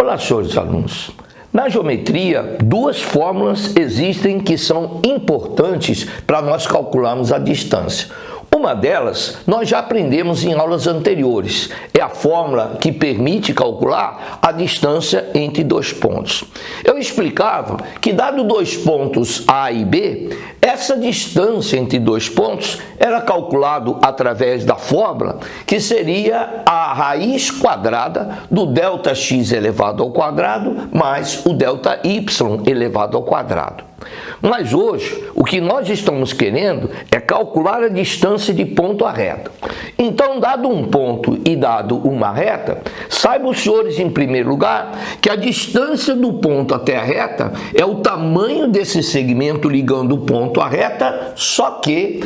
Olá, senhores alunos. Na geometria, duas fórmulas existem que são importantes para nós calcularmos a distância. Uma delas nós já aprendemos em aulas anteriores. É a fórmula que permite calcular a distância entre dois pontos. Eu explicava que, dado dois pontos A e B, essa distância entre dois pontos era calculado através da fórmula que seria a raiz quadrada do ΔX elevado ao quadrado mais o ΔY elevado ao quadrado. Mas hoje, o que nós estamos querendo é calcular a distância de ponto a reta. Então, dado um ponto e dado uma reta, saibam os senhores, em primeiro lugar, que a distância do ponto até a reta é o tamanho desse segmento ligando o ponto à reta, só que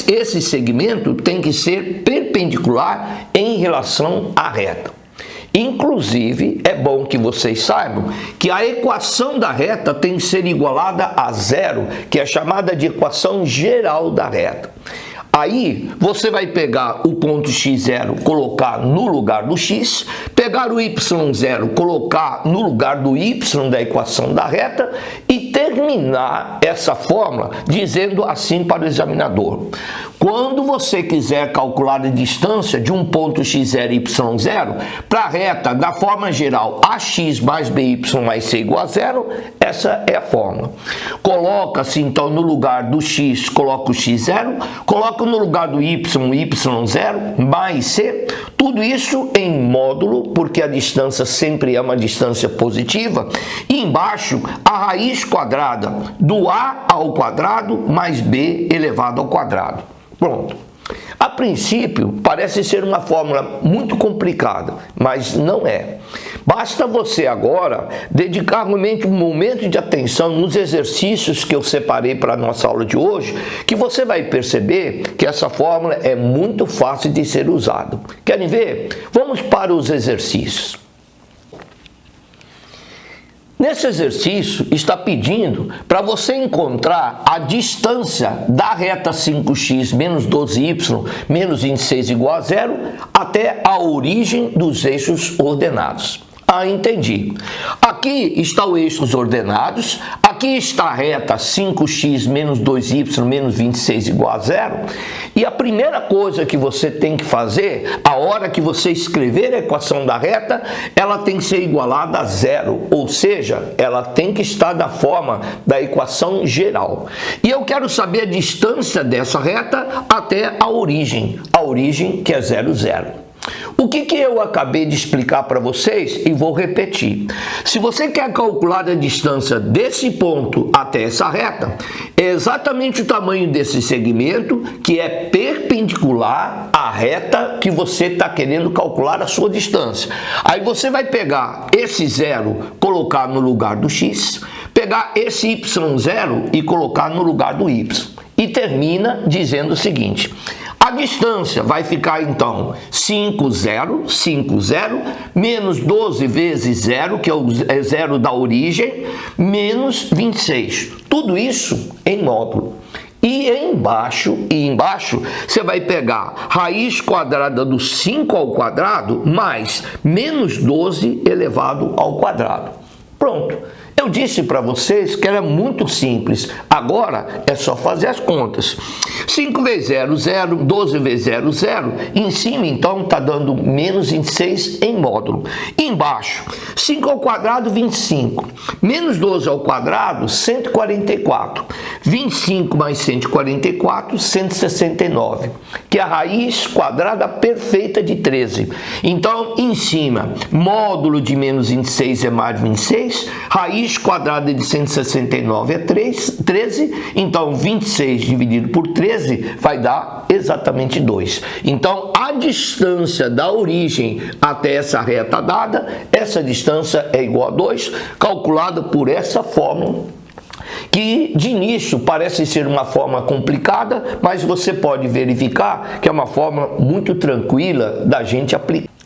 esse segmento tem que ser perpendicular em relação à reta. Inclusive, é bom que vocês saibam que a equação da reta tem que ser igualada a zero, que é chamada de equação geral da reta. Aí, você vai pegar o ponto x0, colocar no lugar do x, pegar o y0, colocar no lugar do y da equação da reta e terminar essa fórmula dizendo assim para o examinador: quando você quiser calcular a distância de um ponto x0 e y0 para a reta da forma geral ax mais by mais c igual a zero, essa é a fórmula. Coloca-se então no lugar do x, coloca o x0, coloca no lugar do y0 mais c, tudo isso em módulo, porque a distância sempre é uma distância positiva, e embaixo a raiz quadrada do a ao quadrado mais b elevado ao quadrado. Pronto. A princípio, parece ser uma fórmula muito complicada, mas não é. Basta você agora dedicar um momento de atenção nos exercícios que eu separei para a nossa aula de hoje, que você vai perceber que essa fórmula é muito fácil de ser usada. Querem ver? Vamos para os exercícios. Nesse exercício, está pedindo para você encontrar a distância da reta 5x menos 12y menos 26 igual a zero até a origem dos eixos ordenados. Ah, entendi. Aqui está o eixos ordenados, aqui está a reta 5x menos 2y menos 26 igual a zero. E a primeira coisa que você tem que fazer, a hora que você escrever a equação da reta, ela tem que ser igualada a zero, ou seja, ela tem que estar da forma da equação geral. E eu quero saber a distância dessa reta até a origem que é 0, 0. O que eu acabei de explicar para vocês e vou repetir. Se você quer calcular a distância desse ponto até essa reta, é exatamente o tamanho desse segmento que é perpendicular à reta que você está querendo calcular a sua distância. Aí você vai pegar esse zero, colocar no lugar do x, pegar esse y0 e colocar no lugar do y. E termina dizendo o seguinte: a distância vai ficar, então, 5, 0, 5, 0, menos 12 vezes 0, que é zero da origem, menos 26. Tudo isso em módulo. E embaixo você vai pegar raiz quadrada do 5 ao quadrado mais menos 12 elevado ao quadrado. Pronto. Eu disse para vocês que era muito simples, agora é só fazer as contas. 5 vezes 0, 0, 12 vezes 0, 0, em cima então está dando menos 26 em módulo. Embaixo, 5 ao quadrado, 25, menos 12 ao quadrado, 144, 25 mais 144, 169, que é a raiz quadrada perfeita de 13. Então, em cima, módulo de menos 26 é mais 26, raiz quadrada de 169 é 13, então 26 dividido por 13 vai dar exatamente 2. Então, a distância da origem até essa reta dada, essa distância é igual a 2, calculada por essa fórmula, que de início parece ser uma forma complicada, mas você pode verificar que é uma forma muito tranquila da gente aplicar.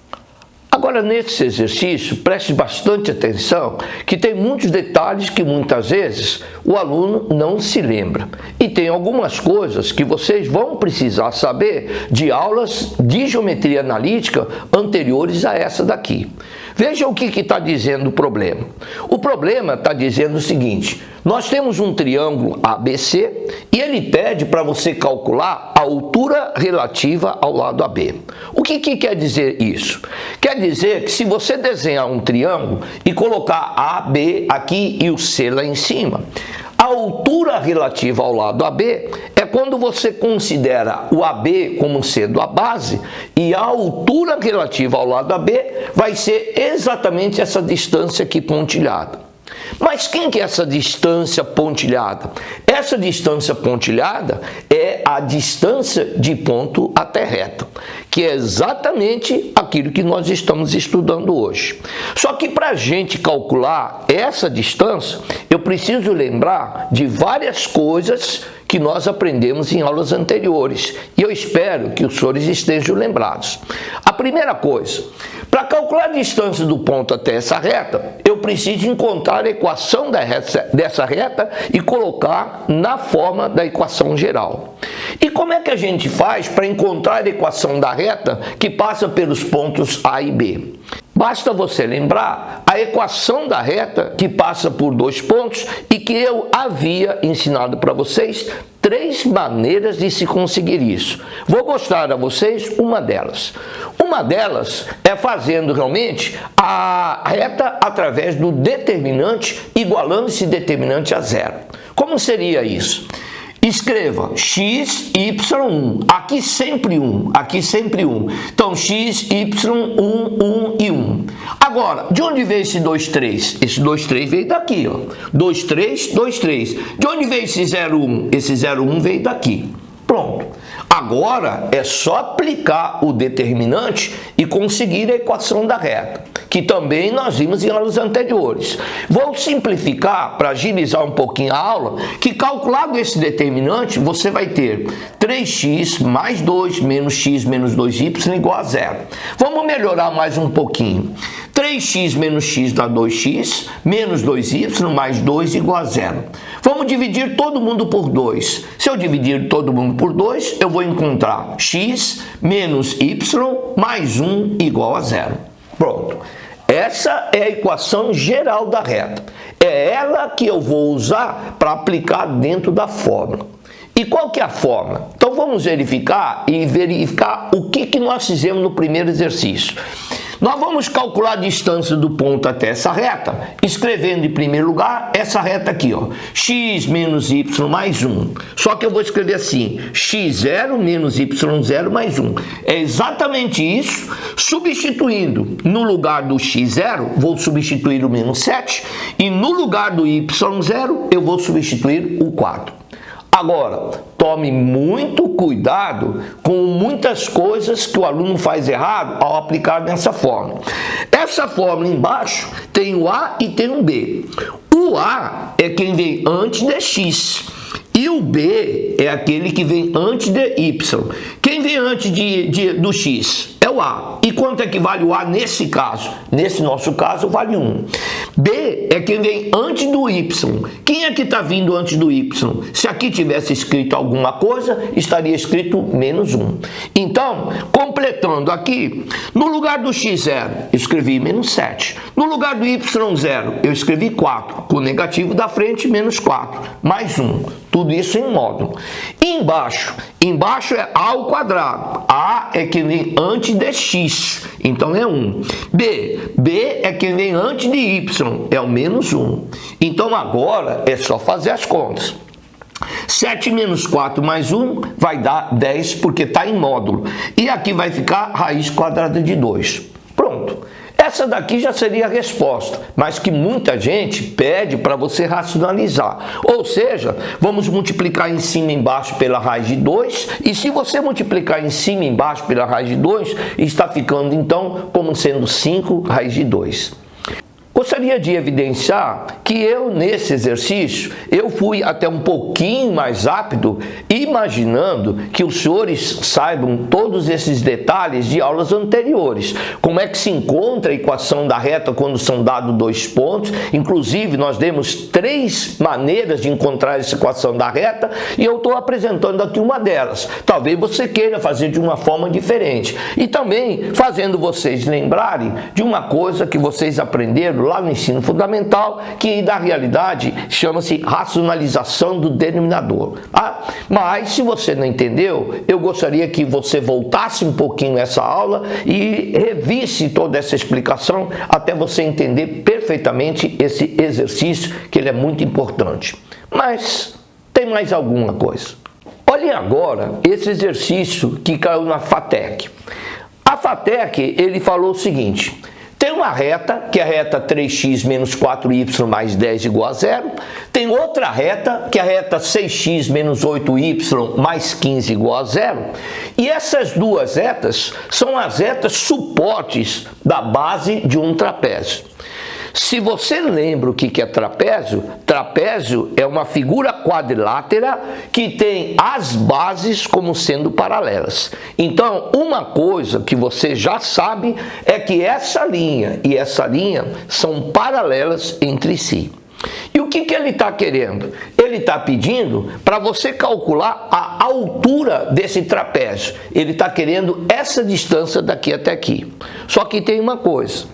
Agora, nesse exercício, preste bastante atenção, que tem muitos detalhes que muitas vezes o aluno não se lembra. E tem algumas coisas que vocês vão precisar saber de aulas de geometria analítica anteriores a essa daqui. Veja o que está dizendo o problema. O problema está dizendo o seguinte: nós temos um triângulo ABC e ele pede para você calcular a altura relativa ao lado AB. O que quer dizer isso? Quer dizer que se você desenhar um triângulo e colocar AB aqui e o C lá em cima, a altura relativa ao lado AB é quando você considera o AB como sendo a base e a altura relativa ao lado AB vai ser exatamente essa distância aqui pontilhada. Mas quem que é essa distância pontilhada? Essa distância pontilhada é a distância de ponto até reta, que é exatamente aquilo que nós estamos estudando hoje. Só que para a gente calcular essa distância, eu preciso lembrar de várias coisas que nós aprendemos em aulas anteriores. E eu espero que os senhores estejam lembrados. A primeira coisa, para calcular a distância do ponto até essa reta, eu preciso encontrar a equação dessa reta e colocar na forma da equação geral. E como é que a gente faz para encontrar a equação da reta que passa pelos pontos A e B? Basta você lembrar a equação da reta que passa por dois pontos e que eu havia ensinado para vocês 3 maneiras de se conseguir isso. Vou mostrar a vocês uma delas. Uma delas é fazendo realmente a reta através do determinante, igualando esse determinante a zero. Como seria isso? Escreva x, y, 1. Aqui sempre 1, aqui sempre 1. Então, x, y, 1 e 1. Agora, de onde veio esse 2, 3? Esse 2, 3 veio daqui, ó. 2, 3, 2, 3. De onde veio esse 0, 1? Esse 0, 1 veio daqui. Pronto. Agora é só aplicar o determinante e conseguir a equação da reta, que também nós vimos em aulas anteriores. Vou simplificar para agilizar um pouquinho a aula, que calculado esse determinante, você vai ter 3x mais 2 menos x menos 2y igual a 0. Vamos melhorar mais um pouquinho. 3x menos x dá 2x, menos 2y mais 2 igual a 0. Vamos dividir todo mundo por 2. Se eu dividir todo mundo por 2, eu vou encontrar x menos y mais 1 igual a 0. Pronto. Essa é a equação geral da reta. É ela que eu vou usar para aplicar dentro da fórmula. E qual que é a fórmula? Então vamos verificar o que nós fizemos no primeiro exercício. Nós vamos calcular a distância do ponto até essa reta, escrevendo em primeiro lugar essa reta aqui, ó, x menos y mais 1. Só que eu vou escrever assim, x0 menos y0 mais 1. É exatamente isso, substituindo no lugar do x0, vou substituir o menos 7, e no lugar do y0, eu vou substituir o 4. Agora, tome muito cuidado com muitas coisas que o aluno faz errado ao aplicar nessa fórmula. Essa fórmula embaixo tem o A e tem o B. O A é quem vem antes de x e o B é aquele que vem antes de y. Quem vem antes do x é o A. E quanto é que vale o A nesse caso? Nesse nosso caso, vale 1. B é quem vem antes do y. Quem é que está vindo antes do y? Se aqui tivesse escrito alguma coisa, estaria escrito menos 1. Então, completando aqui, no lugar do x0, eu escrevi menos 7. No lugar do y0, eu escrevi 4. Com o negativo da frente, menos 4. Mais 1. Tudo isso em módulo. E embaixo é A ao quadrado. A é quem vem antes de x, então é 1. B é quem vem antes de y, é o menos 1. Então agora é só fazer as contas. 7 menos 4 mais 1 vai dar 10, porque está em módulo. E aqui vai ficar raiz quadrada de 2. Pronto. Essa daqui já seria a resposta, mas que muita gente pede para você racionalizar. Ou seja, vamos multiplicar em cima e embaixo pela raiz de 2, e se você multiplicar em cima e embaixo pela raiz de 2, está ficando então como sendo 5 raiz de 2. gostaria de evidenciar que eu, nesse exercício, eu fui até um pouquinho mais rápido, imaginando que os senhores saibam todos esses detalhes de aulas anteriores. Como é que se encontra a equação da reta quando são dados 2 pontos. Inclusive, nós demos 3 maneiras de encontrar essa equação da reta e eu estou apresentando aqui uma delas. Talvez você queira fazer de uma forma diferente. E também fazendo vocês lembrarem de uma coisa que vocês aprenderam lá no ensino fundamental, que na realidade chama-se racionalização do denominador. Mas se você não entendeu, eu gostaria que você voltasse um pouquinho essa aula e revisse toda essa explicação até você entender perfeitamente esse exercício, que ele é muito importante. Mas tem mais alguma coisa. Olhem agora esse exercício que caiu na FATEC. A FATEC, ele falou o seguinte: tem uma reta, que é a reta 3x menos 4y mais 10 igual a 0. Tem outra reta, que é a reta 6x menos 8y mais 15 igual a 0. E essas duas retas são as retas suportes da base de um trapézio. Se você lembra o que é trapézio, trapézio é uma figura quadrilátera que tem as bases como sendo paralelas. Então, uma coisa que você já sabe é que essa linha e essa linha são paralelas entre si. E o que ele está querendo? Ele está pedindo para você calcular a altura desse trapézio. Ele está querendo essa distância daqui até aqui. Só que tem uma coisa.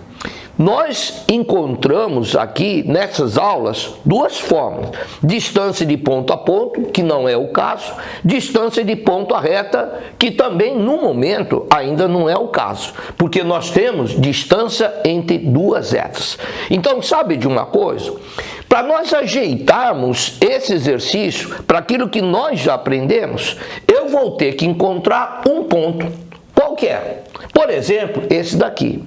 Nós encontramos aqui nessas aulas duas formas: distância de ponto a ponto, que não é o caso, distância de ponto a reta, que também no momento ainda não é o caso, porque nós temos distância entre duas retas. Então, sabe de uma coisa? Para nós ajeitarmos esse exercício para aquilo que nós já aprendemos, eu vou ter que encontrar um ponto qualquer. Por exemplo, esse daqui.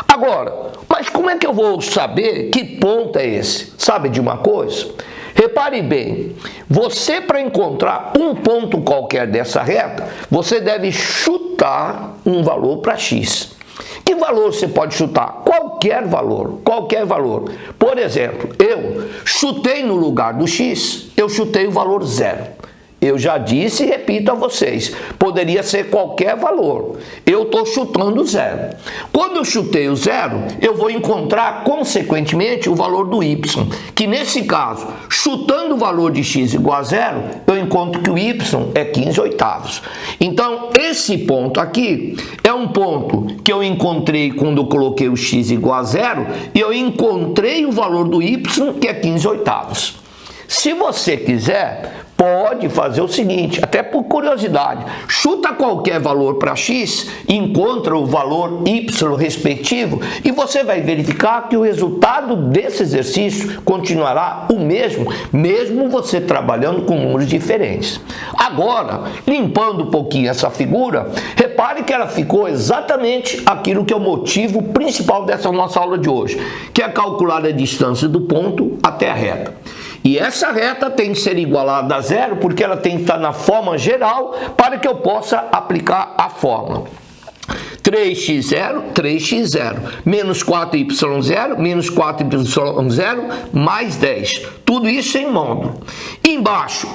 Agora, mas como é que eu vou saber que ponto é esse? Sabe de uma coisa? Repare bem, você, para encontrar um ponto qualquer dessa reta, você deve chutar um valor para x. Que valor você pode chutar? Qualquer valor, qualquer valor. Por exemplo, eu chutei no lugar do x, eu chutei o valor 0. Eu já disse e repito a vocês, poderia ser qualquer valor. Eu estou chutando 0. Quando eu chutei o 0, eu vou encontrar, consequentemente, o valor do y, que nesse caso, chutando o valor de x igual a 0, eu encontro que o y é 15/8. Então, esse ponto aqui é um ponto que eu encontrei quando eu coloquei o x igual a 0, e eu encontrei o valor do y, que é 15/8. Se você quiser, pode fazer o seguinte, até por curiosidade, chuta qualquer valor para x, encontra o valor y respectivo e você vai verificar que o resultado desse exercício continuará o mesmo, mesmo você trabalhando com números diferentes. Agora, limpando um pouquinho essa figura, repare que ela ficou exatamente aquilo que é o motivo principal dessa nossa aula de hoje, que é calcular a distância do ponto até a reta. E essa reta tem que ser igualada a 0, porque ela tem que estar na forma geral para que eu possa aplicar a fórmula. 3x0, 3x0, menos 4y0, menos 4y0, mais 10. Tudo isso em módulo. Embaixo,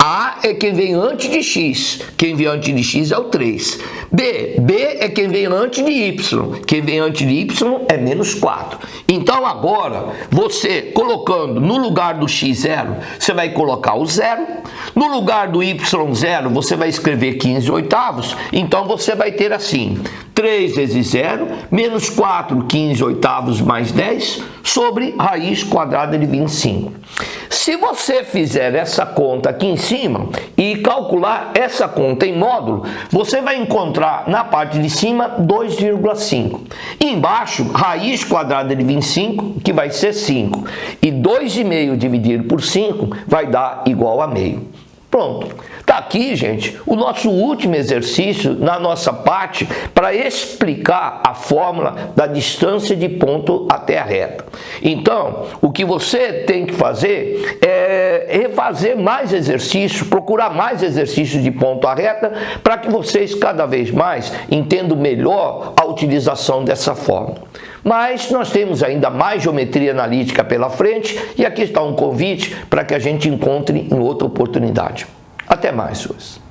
A é quem vem antes de x. Quem vem antes de x é o 3. B é quem vem antes de y. Quem vem antes de y é menos 4. Então agora, você colocando no lugar do x0, você vai colocar o 0. No lugar do y0, você vai escrever 15/8. Então você vai ter assim: 3 vezes 0, menos 4, 15/8 mais 10, sobre raiz quadrada de 25. Se você fizer essa conta aqui em cima e calcular essa conta em módulo, você vai encontrar na parte de cima 2,5. Embaixo, raiz quadrada de 25, que vai ser 5. E 2,5 dividido por 5 vai dar igual a meio. Pronto. Está aqui, gente, o nosso último exercício na nossa parte para explicar a fórmula da distância de ponto até a reta. Então, o que você tem que fazer é refazer mais exercícios, procurar mais exercícios de ponto à reta, para que vocês cada vez mais entendam melhor a utilização dessa fórmula. Mas nós temos ainda mais geometria analítica pela frente e aqui está um convite para que a gente encontre em outra oportunidade. Até mais, senhores.